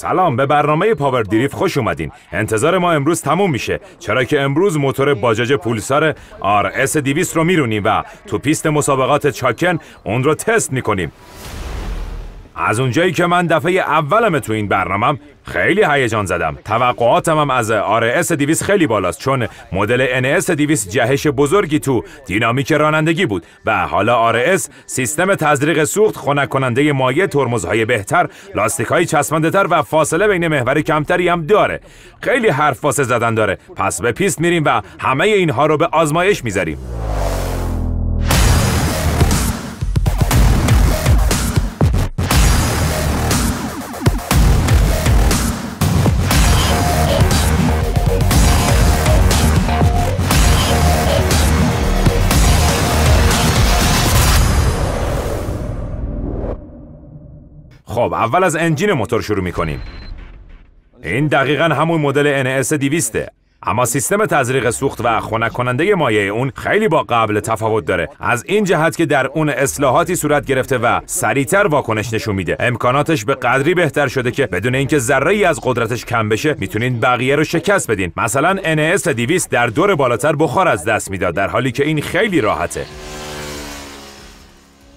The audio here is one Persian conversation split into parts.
سلام، به برنامه پاور دریفت خوش اومدین. انتظار ما امروز تموم میشه، چرا که امروز موتور باجاج پولسار RS 200 رو میرونیم و تو پیست مسابقات چاکن اون رو تست میکنیم. از اونجایی که من دفعه اولمه تو این برنامه‌ام خیلی هیجان زدم. توقعاتم هم از RS 200 خیلی بالاست، چون مدل NS 200 جهش بزرگی تو دینامیک رانندگی بود و حالا RS سیستم تزریق سوخت، خنک کننده مایع، ترمزهای بهتر، لاستیک‌های چسبنده‌تر و فاصله بین محور کمتری هم داره. خیلی حرف واسه زدن داره. پس به پیست میریم و همه اینها رو به آزمایش میذاریم. خب اول از انجین موتور شروع میکنیم. این دقیقاً همون مدل NS 200، اما سیستم تزریق سوخت و خنک کننده مایع اون خیلی با قبل تفاوت داره، از این جهت که در اون اصلاحاتی صورت گرفته و سریعتر واکنش نشون میده. امکاناتش به قدری بهتر شده که بدون اینکه ذره‌ای از قدرتش کم بشه میتونین بقیه رو شکست بدین. مثلا NS 200 در دور بالاتر بخار از دست میداد، در حالی که این خیلی راحته.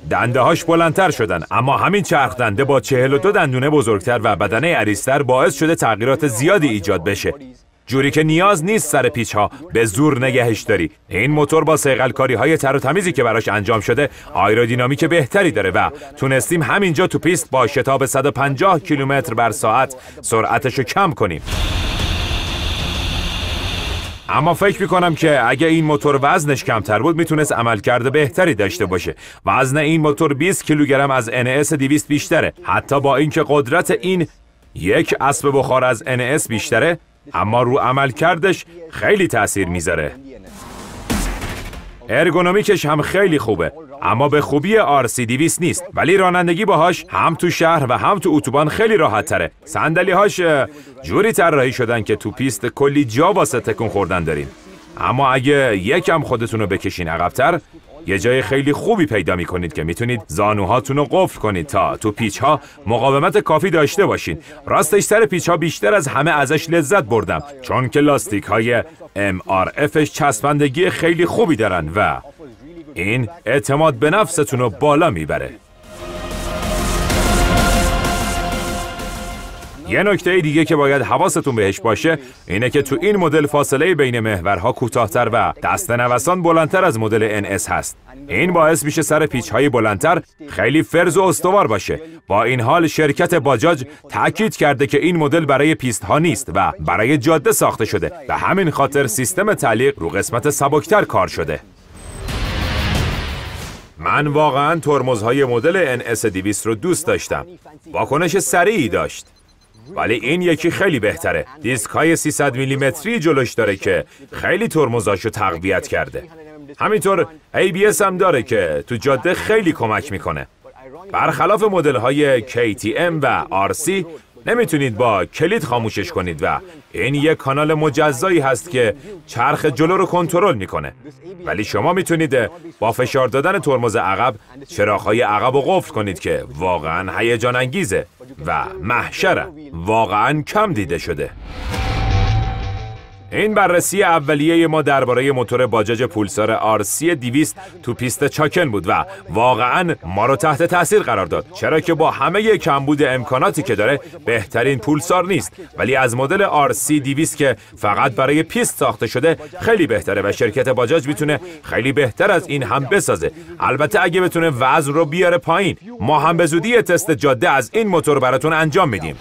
دنده هاش بلندتر شدن، اما همین چرخ دنده با 42 دندونه بزرگتر و بدنه عریض‌تر باعث شده تغییرات زیادی ایجاد بشه، جوری که نیاز نیست سر پیچ ها به زور نگهش داری. این موتور با صیقل‌کاری های تر و تمیزی که براش انجام شده آیرودینامیک بهتری داره و تونستیم همینجا تو پیست با شتاب 150 کیلومتر بر ساعت سرعتشو کم کنیم. اما فکر میکنم که اگه این موتور وزنش کمتر بود میتونست عملکرد بهتری داشته باشه. وزن این موتور 20 کیلوگرم از NS 200 بیشتره. حتی با اینکه قدرت این یک اسب بخار از NS بیشتره، اما رو عملکردش خیلی تأثیر میذاره. ارگونومیکش هم خیلی خوبه، اما به خوبی RC 200 نیست، ولی رانندگی باهاش هم تو شهر و هم تو اتوبان خیلی راحت تره. صندلی هاش جوری طراحی شدن که تو پیست کلی جا واسه تکون خوردن دارین. اما اگه یکم خودتون رو بکشین عقب‌تر، یه جای خیلی خوبی پیدا میکنید که میتونید زانوهاتون رو قفل کنید تا تو پیچ ها مقاومت کافی داشته باشین. راستش سر پیچ ها بیشتر از همه ازش لذت بردم، چون که لاستیک های MRFش چسبندگی خیلی خوبی دارن و این اعتماد به نفستون رو بالا میبره. یه نکته دیگه که باید حواستون بهش باشه اینه که تو این مدل فاصله بین محورها کوتاه‌تر و دست نوسان بلندتر از مدل NS هست. این باعث میشه سر پیچ‌های بلندتر خیلی فرز و استوار باشه. با این حال شرکت باجاج تأکید کرده که این مدل برای پیست‌ها نیست و برای جاده ساخته شده. به همین خاطر سیستم تعلیق رو قسمت سبکتر کار شده. من واقعاً ترمزهای مدل NS 200 رو دوست داشتم. واکنش سریعی داشت. ولی این یکی خیلی بهتره. دیسک های 300 میلیمتری جلوش داره که خیلی ترمزاشو تقویت کرده. همینطور ABS هم داره که تو جاده خیلی کمک میکنه. برخلاف مدل های KTM و RC نمیتونید با کلید خاموشش کنید و این یک کانال مجزایی هست که چرخ جلو رو کنترل میکنه. ولی شما میتونید با فشار دادن ترمز عقب چراغ‌های عقب رو قفل کنید که واقعا هیجان انگیزه و محشره. واقعا کم دیده شده. این بررسی اولیه ما درباره موتور باجاج پولسار RC 200 تو پیست چاکن بود و واقعاً ما رو تحت تاثیر قرار داد، چرا که با همه کمبود امکاناتی که داره بهترین پولسار نیست، ولی از مدل RC 200 که فقط برای پیست ساخته شده خیلی بهتره و شرکت باجاج میتونه خیلی بهتر از این هم بسازه. البته اگه بتونه وزن رو بیاره پایین. ما هم به زودی تست جاده از این موتور براتون انجام میدیم.